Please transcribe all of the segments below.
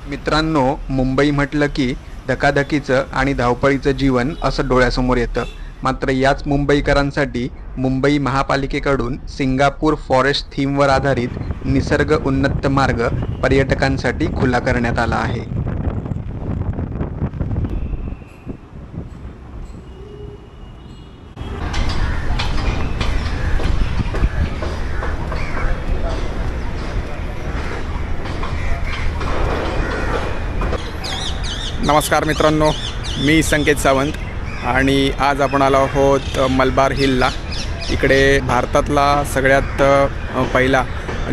मित्रांनो, मुंबई म्हटलं की धकाधकीचं आणि धावपळीचं जीवन असं डोळ्यासमोर येतं. मात्र याच मुंबईकरांसाठी मुंबई महापालिकेकडून सिंगापूर फॉरेस्ट थीमवर आधारित निसर्ग उन्नत मार्ग पर्यटकांसाठी खुला करण्यात आला आहे. नमस्कार मित्रांनो, मी संकेत सावंत आणि आज आपण आलो आहोत मलबार हिलला. इकडे भारतातला सगळ्यात पहिला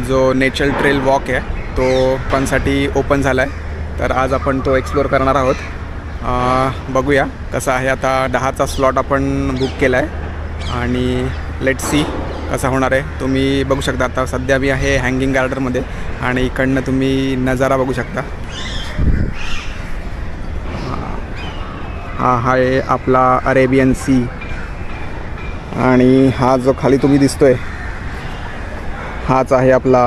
जो नेचर ट्रेल वॉक आहे तो पणसाठी ओपन झाला आहे. तर आज आपण तो एक्सप्लोअर करणार आहोत. बघूया कसा आहे. आता 10चा स्लॉट आपण बुक केला आहे आणि लेट्स सी कसा होणार आहे. तुम्ही बघू शकता आता सध्या मी आहे हँगिंग गार्डनमध्ये आणि इकडनं तुम्ही नजारा बघू शकता. हा आहे आपला अरेबियन सी आणि हा जो खाली तुम्ही दिसतोय हाच आहे आपला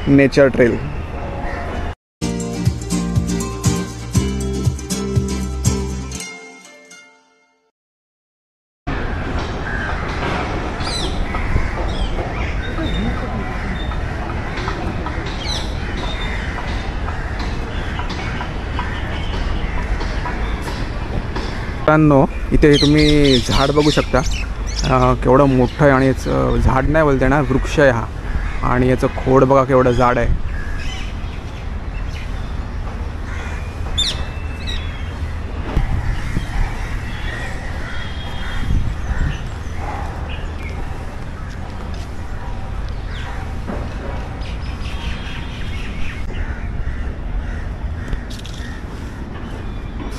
नेचर ट्रेल. मित्रांनो, इथे तुम्ही झाड बघू शकता. केवढं मोठं आहे आणि याचं झाड नाही बोलते ना, वृक्ष आहे हा. आणि याचं खोड बघा केवढं जाड आहे.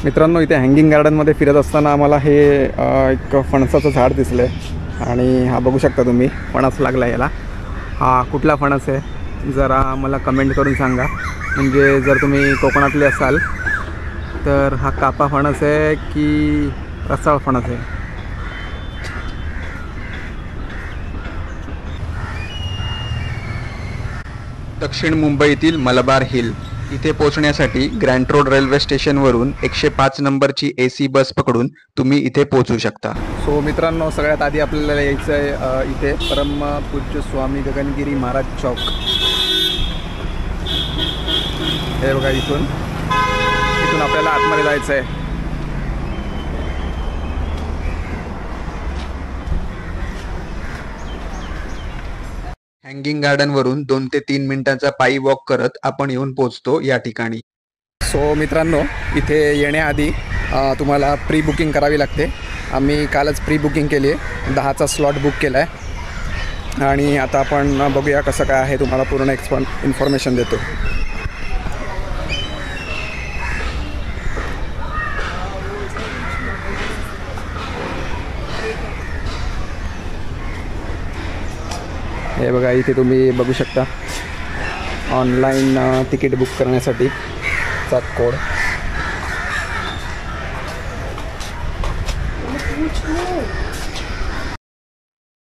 मित्रांनो, इथे हँगिंग गार्डनमध्ये फिरत असताना आम्हाला हे एक फणसाचं झाड दिसलं आहे आणि हा बघू शकता तुम्ही फणस लागला याला. हा कुठला फणस आहे जरा मला कमेंट करून सांगा. म्हणजे जर तुम्ही कोकणातले असाल तर हा कापा फणस आहे की रसाळ फणस आहे. दक्षिण मुंबईतील मलबार हिल इथे पोहोचण्यासाठी ग्रँट रोड रेल्वे स्टेशनवरून 105 नंबरची AC बस पकडून तुम्ही इथे पोहोचू शकता. सो मित्रांनो, सगळ्यात आधी आपल्याला यायचं आहे इथे परमपूज्य स्वामी गगनगिरी महाराज चौक. हे बघा, इथून आपल्याला आतमध्ये जायचं आहे. हँगिंग गार्डनवरून 2 ते 3 मिनिटांचा पायी वॉक करत आपण येऊन पोहोचतो या ठिकाणी. सो मित्रांनो, इथे येण्याआधी तुम्हाला प्री बुकिंग करावी लागते. आम्ही कालच प्री बुकिंग केली आहे. 10चा स्लॉट बुक केला आहे आणि आता आपण बघूया कसं काय आहे. तुम्हाला पूर्ण इन्फॉर्मेशन देतो. हे बघा, इथे तुम्ही बघू शकता ऑनलाईन तिकीट बुक करण्यासाठी चा कोड.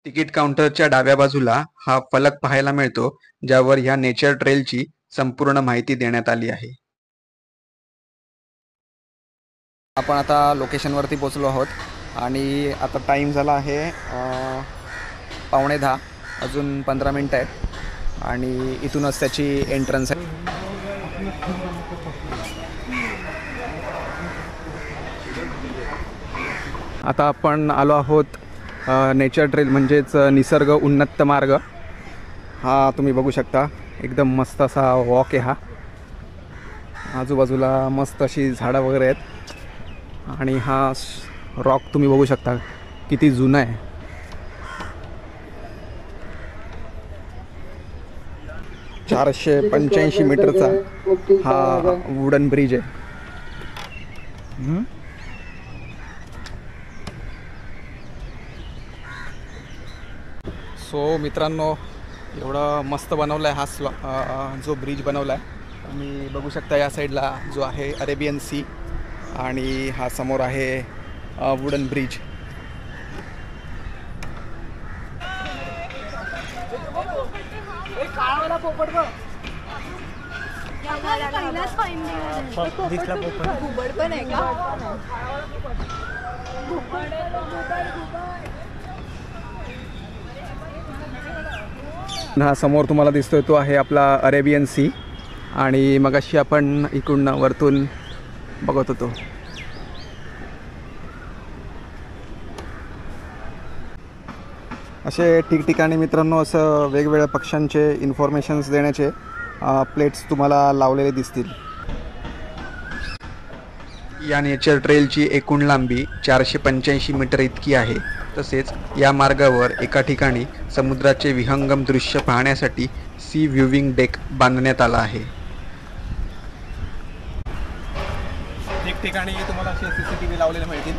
तिकीट काउंटरच्या डाव्या बाजूला हा फलक पाहायला मिळतो ज्यावर ह्या नेचर ट्रेलची संपूर्ण माहिती देण्यात आली आहे. आपण आता लोकेशनवरती पोचलो आहोत आणि आता टाईम झाला आहे 9:15. अजून 15 मिनटं आहेत आणि इथूनच त्याची एंट्रन्स आहे. आता आपण आलो आहोत नेचर ट्रेल म्हणजेच निसर्ग उन्नत मार्ग. हा तुम्ही बघू शकता एकदम मस्त असा वॉक आहे हा. आजूबाजूला मस्त अशी झाडं वगैरे आहेत आणि हा रॉक तुम्ही बघू शकता किती जुना आहे. $485 मीटरचा हा वुडन ब्रिज आहे. सो मित्रांनो, एवढा मस्त बनवला आहे हा जो ब्रिज बनवला आहे. तुम्ही बघू शकता या साईडला जो आहे अरेबियन सी आणि हा समोर आहे वुडन ब्रिज. दिसला पोपट. घुबड पण आहे का? हा समोर तुम्हाला दिसतोय तो आहे आपला अरेबियन सी. आणि मगाशी आपण इकडून वरतून बघत होतो. असे ठिकठिकाणी मित्रांनो असं वेगवेगळ्या पक्ष्यांचे इन्फॉर्मेशन्स देण्याचे प्लेट्स तुम्हाला लावलेले दिसतील. या नेचर ट्रेलची एकूण लांबी 485 मीटर इतकी आहे. तसेच या मार्गावर एका ठिकाणी समुद्राचे विहंगम दृश्य पाहण्यासाठी सी व्ह्यूविंग डेक बांधण्यात आला आहे. ठिकठिकाणी तुम्हाला असे CCTV लावलेले मिळतील.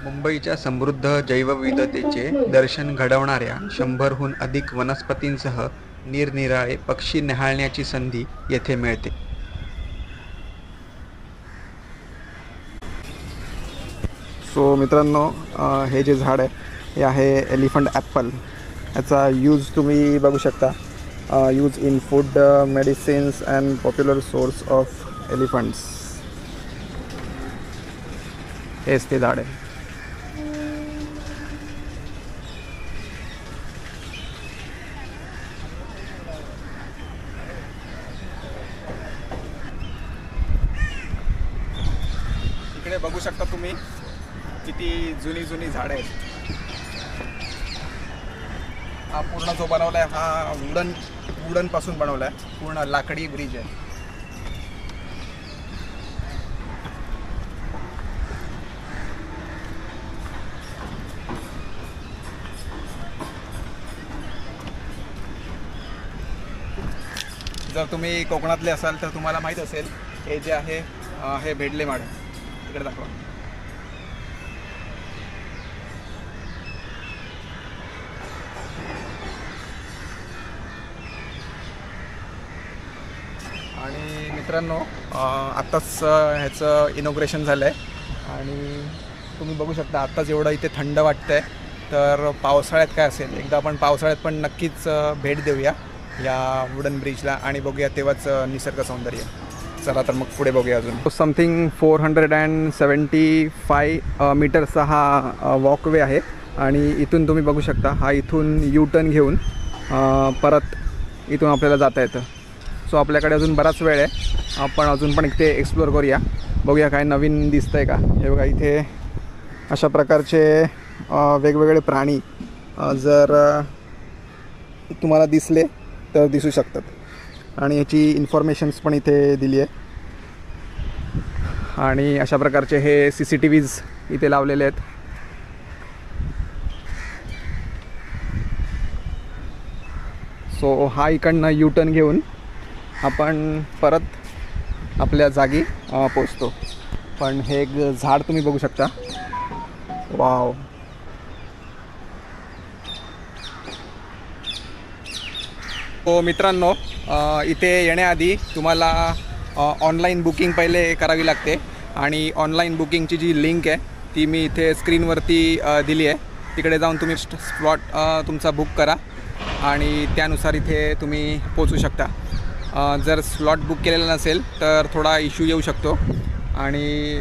मुंबईच्या समृद्ध जैवविविधतेचे दर्शन घडवणाऱ्या 100हून अधिक वनस्पतींसह निरनिराळे पक्षी निहाळण्याची संधी येथे मिळते. सो मित्रांनो हे जे झाड आहे हे आहे एलिफंट ॲपल. याचा यूज तुम्ही बघू शकता. Use in food medicines and popular source of elephants. हेच ते झाड आहे. इकडे बघू शकता तुम्ही किती जुनी जुनी झाडं आहेत. हा पूर्ण जो बनवला आहे हा वुडन पासून बनवला आहे. पूर्ण लाकडी ब्रिज आहे. जर तुम्ही कोकणातले असाल तर तुम्हाला माहीत असेल हे जे आहे हे भेडले माड. इकडे दाखवा. आणि मित्रांनो आत्ताच ह्याचं इनॉग्रेशन झालं आहे आणि तुम्ही बघू शकता आत्ताच एवढं इथे थंड वाटतं आहे. तर पावसाळ्यात काय असेल एकदा आपण पावसाळ्यात पण नक्कीच भेट देऊया या वुडन ब्रिजला आणि बघूया तेव्हाच निसर्ग सौंदर्य. चला तर मग पुढे बघूया अजून. समथिंग 475 मीटरचा हा वॉकवे आहे आणि इथून तुम्ही बघू शकता हा इथून यू टर्न घेऊन परत इथून आपल्याला जाता येतं. सो आपल्याकडे अजून बराच वेळ आहे. आपण अजून पण इथे एक्सप्लोअर करूया. बघूया काय नवीन दिसतं आहे का. हे बघा इथे अशा प्रकारचे वेगवेगळे प्राणी जर तुम्हाला दिसले तर दिसू शकतात आणि याची इन्फॉर्मेशन्स पण इथे दिली आहे. आणि अशा प्रकारचे हे CCTVs इथे लावलेले आहेत. सो हा इकडनं यू टर्न घेऊन आपण परत आपल्या जागी पोचतो. पण हे एक झाड तुम्ही बघू शकता. वाव. तो मित्रांनो इथे येण्याआधी तुम्हाला ऑनलाईन बुकिंग पहिले करावी लागते आणि ऑनलाईन बुकिंगची जी लिंक आहे ती मी इथे स्क्रीनवरती दिली आहे. तिकडे जाऊन तुम्ही स्लॉट तुमचा बुक करा आणि त्यानुसार इथे तुम्ही पोचू शकता. जर स्लॉट बुक केलेला नसेल तर थोडा इश्यू येऊ शकतो आणि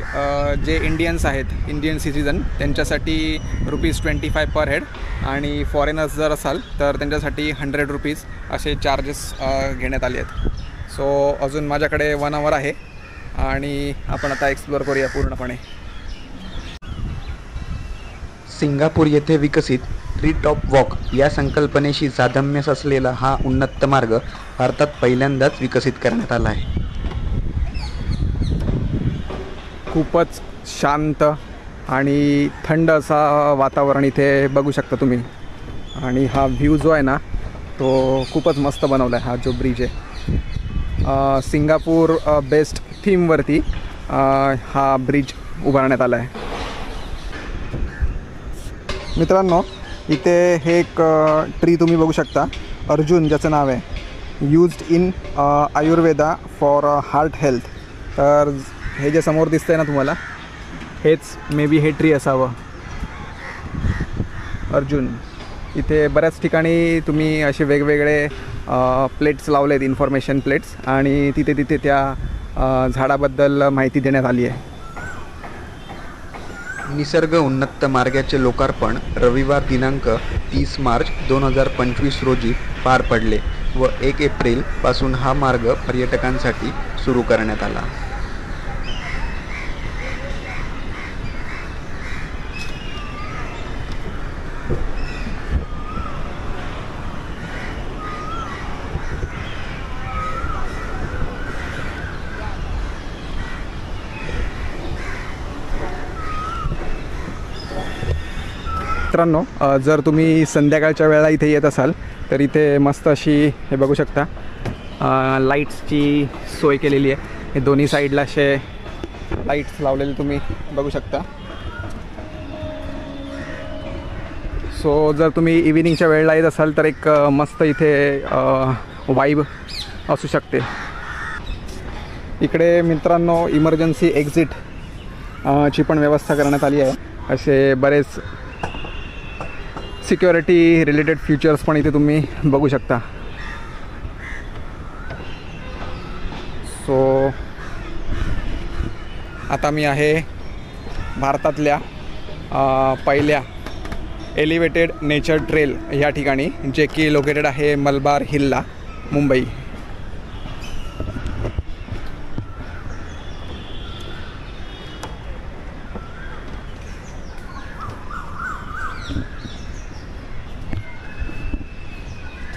जे इंडियन्स आहेत इंडियन सिटिझन त्यांच्यासाठी ₹25 पर हेड आणि फॉरेनर्स जर असाल तर त्यांच्यासाठी ₹100 असे चार्जेस घेण्यात आले आहेत. सो अजून माझ्याकडे 1 आवर आहे आणि आपण आता एक्सप्लोअर करूया पूर्णपणे. सिंगापूर येथे विकसित ट्री टॉप वॉक या संकल्पनेशी साधम्य असलेला हा उन्नत मार्ग भारतात पहिल्यांदाच विकसित करण्यात आला आहे. खूपच शांत आणि थंड असा वातावरण इथे बघू शकता तुम्ही. आणि हा व्ह्यू जो आहे ना तो खूपच मस्त बनवला आहे. हा जो ब्रिज आहे सिंगापूर बेस्ट थीमवरती हा ब्रिज उभारण्यात आला आहे. मित्रांनो इथे हे एक ट्री तुम्ही बघू शकता. अर्जुन ज्याचं नाव आहे used in Ayurveda for heart health. तर हे जे समोर दिसतंय ना तुम्हाला, हेच मे बी हे ट्री असावं, अर्जुन. इथे बऱ्याच ठिकाणी तुम्ही असे वेगवेगळे प्लेट्स लावले आहेत, इन्फॉर्मेशन प्लेट्स, आणि तिथे त्या झाडाबद्दल माहिती देण्यात आली आहे. निसर्ग उन्नत मार्गाचे लोकार्पण रविवार दिनांक 30 मार्च 2025 रोजी पार पडले व 1 एप्रिल पासून हा मार्ग पर्यटकांसाठी सुरू करण्यात आला. मित्रांनो, जर तुम्ही संध्याकाळच्या वेळेला इथे येत असाल तर इथे मस्त अशी हे बघू शकता लाईट्सची सोय केलेली आहे. हे दोन्ही साईडला असे लाईट्स लावलेले तुम्ही बघू शकता. सो जर तुम्ही इव्हिनिंगच्या वेळेला येत असाल तर एक मस्त इथे वाईब असू शकते. इकडे मित्रांनो इमर्जन्सी एक्झिट ची पण व्यवस्था करण्यात आली आहे. असे बरेच सिक्युरिटी रिलेटेड फीचर्स पण इथे तुम्ही बघू शकता. सो आता मी आहे भारतातल्या पहिल्या एलिव्हेटेड नेचर ट्रेल ह्या ठिकाणी, जे की लोकेटेड आहे मलबार हिलला, मुंबई.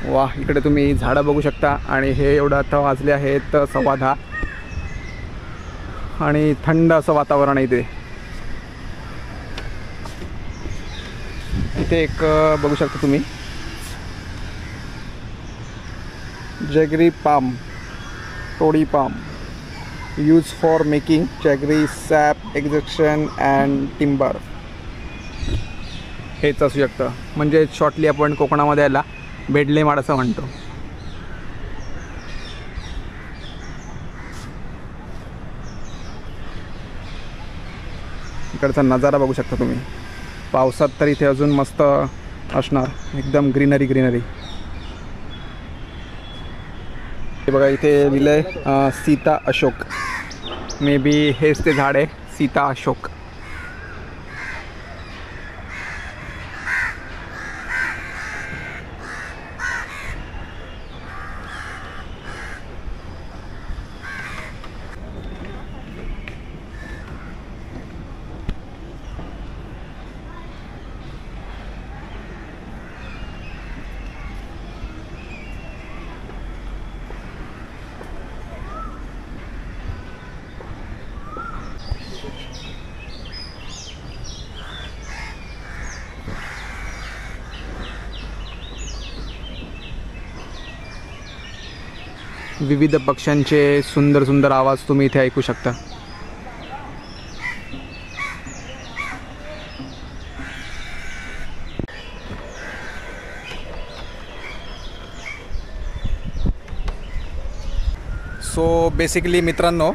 वा, इकडे तुम्ही झाडं बघू शकता. आणि हे एवढं आता वाजले आहेत 10:15 आणि थंड असं वातावरण आहे इथे. इथे एक बघू शकता तुम्ही jaggery palm, toddy palm, use for making jaggery sap extraction and timber. हेच असू शकतं, म्हणजे शॉर्टली आपण कोकणामध्ये याला बेडले माड असं म्हणतो. इकडचा नजारा बघू शकता तुम्ही. पावसात तर इथे अजून मस्त असणार, एकदम ग्रीनरी ग्रीनरी. हे बघा इथे लिहिलंय सीता अशोक. मे बी हेच ते झाड आहे, सीता अशोक. विविध पक्ष्यांचे सुंदर सुंदर आवाज तुम्ही इथे ऐकू शकता. सो बेसिकली मित्रांनो,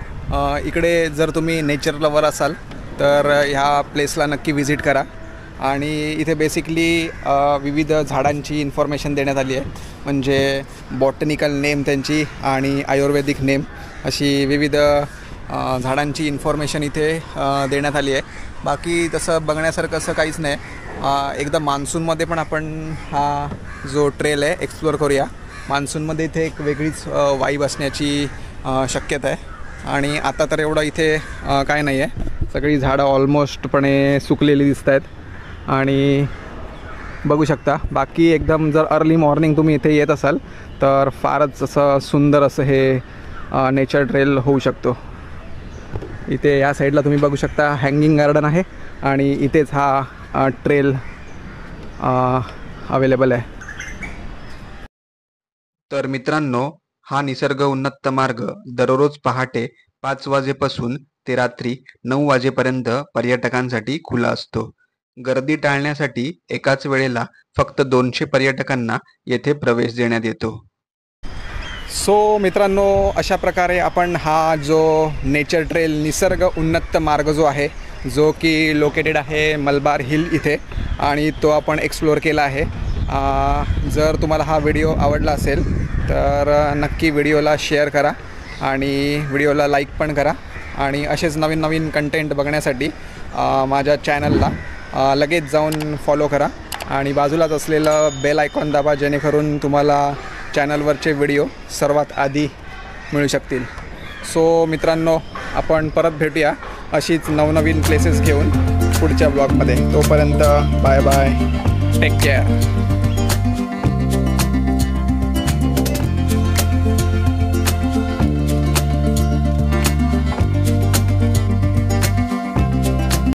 इकडे जर तुम्ही नेचर लवर असाल तर ह्या प्लेसला नक्की व्हिजिट करा. आणि इथे बेसिकली विविध झाडांची इन्फॉर्मेशन देण्यात आली आहे, म्हणजे बॉटनिकल नेम त्यांची आणि आयुर्वेदिक नेम, अशी विविध झाडांची इन्फॉर्मेशन इथे देण्यात आली आहे. बाकी तसं बघण्यासारखं असं काहीच नाही. एकदा मान्सूनमध्ये पण आपण हा जो ट्रेल आहे एक्सप्लोअर करूया. मान्सूनमध्ये इथे एक वेगळीच वाईब असण्याची शक्यता आहे. आणि आता तर एवढं इथे काय नाही आहे, सगळी झाडं ऑलमोस्टपणे सुकलेली दिसत आहेत. आणि बघू शकता, बाकी एकदम जर अर्ली मॉर्निंग तुम्ही इथे येत असाल तर फारच असं सुंदर असं हे नेचर ट्रेल होऊ शकतो. इथे या साईडला तुम्ही बघू शकता हँगिंग गार्डन आहे आणि इथेच हा ट्रेल अवेलेबल आहे. तर मित्रांनो, हा निसर्ग उन्नत मार्ग दररोज पहाटे 5 वाजेपासून ते रात्री 9 वाजेपर्यंत पर्यटकांसाठी खुला असतो. गर्दी टाळण्यासाठी एकाच वेळेला फक्त 200 पर्यटकांना येथे प्रवेश देण्यात येतो. सो मित्रांनो, अशा प्रकारे आपण हा जो नेचर ट्रेल निसर्ग उन्नत मार्ग जो आहे, जो की लोकेटेड आहे मलबार हिल इथे, आणि तो आपण एक्सप्लोअर केला आहे. जर तुम्हाला हा व्हिडिओ आवडला असेल तर नक्की व्हिडिओला शेअर करा आणि व्हिडिओला लाईक पण करा. आणि असेच नवीन नवीन कंटेंट बघण्यासाठी माझ्या चॅनलला लगेच जाऊन फॉलो करा आणि बाजूलाच असलेलं बेल आयकॉन दाबा, जेणेकरून तुम्हाला चॅनलवरचे व्हिडिओ सर्वात आधी मिळू शकतील. सो मित्रांनो, आपण परत भेटूया अशीच नवनवीन प्लेसेस घेऊन पुढच्या ब्लॉगमध्ये. तोपर्यंत बाय बाय, टेक केअर.